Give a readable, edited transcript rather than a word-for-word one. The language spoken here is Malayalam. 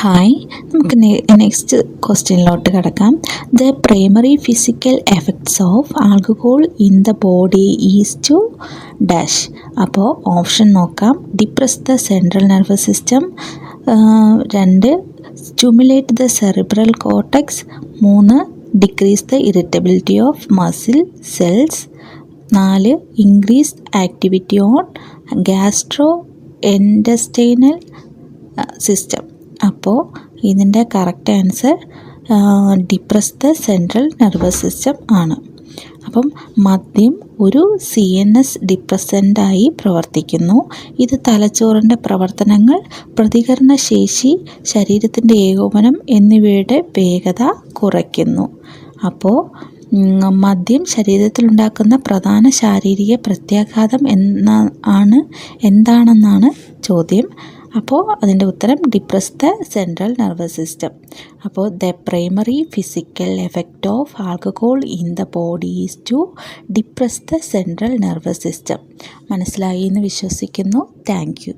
ഹായ്, നമുക്ക് നെക്സ്റ്റ് ക്വസ്റ്റ്യനിലോട്ട് കിടക്കാം. The primary physical effects of alcohol in the body is to dash. അപ്പോൾ ഓപ്ഷൻ നോക്കാം. Depress the central nervous system, 2 stimulate the cerebral cortex, 3 decrease the irritability of muscle cells, 4 increase activity on gastro intestinal system. അപ്പോൾ ഇതിൻ്റെ correct answer depress the central nervous system ആണ്. അപ്പം മദ്യം ഒരു CNS ഡിപ്രസൻ്റായി പ്രവർത്തിക്കുന്നു. ഇത് തലച്ചോറിൻ്റെ പ്രവർത്തനങ്ങൾ, പ്രതികരണശേഷി, ശരീരത്തിൻ്റെ ഏകോപനം എന്നിവയുടെ വേഗത കുറയ്ക്കുന്നു. അപ്പോൾ മദ്യം ശരീരത്തിലുണ്ടാക്കുന്ന പ്രധാന ശാരീരിക പ്രത്യാഘാതം എന്താണെന്നാണ് ചോദ്യം. അപ്പോൾ അതിൻ്റെ ഉത്തരം depress the central nervous system. അപ്പോൾ the primary physical effect of alcohol in the body is to depress the central nervous system. മനസ്സിലായി എന്ന് വിശ്വസിക്കുന്നു. Thank U.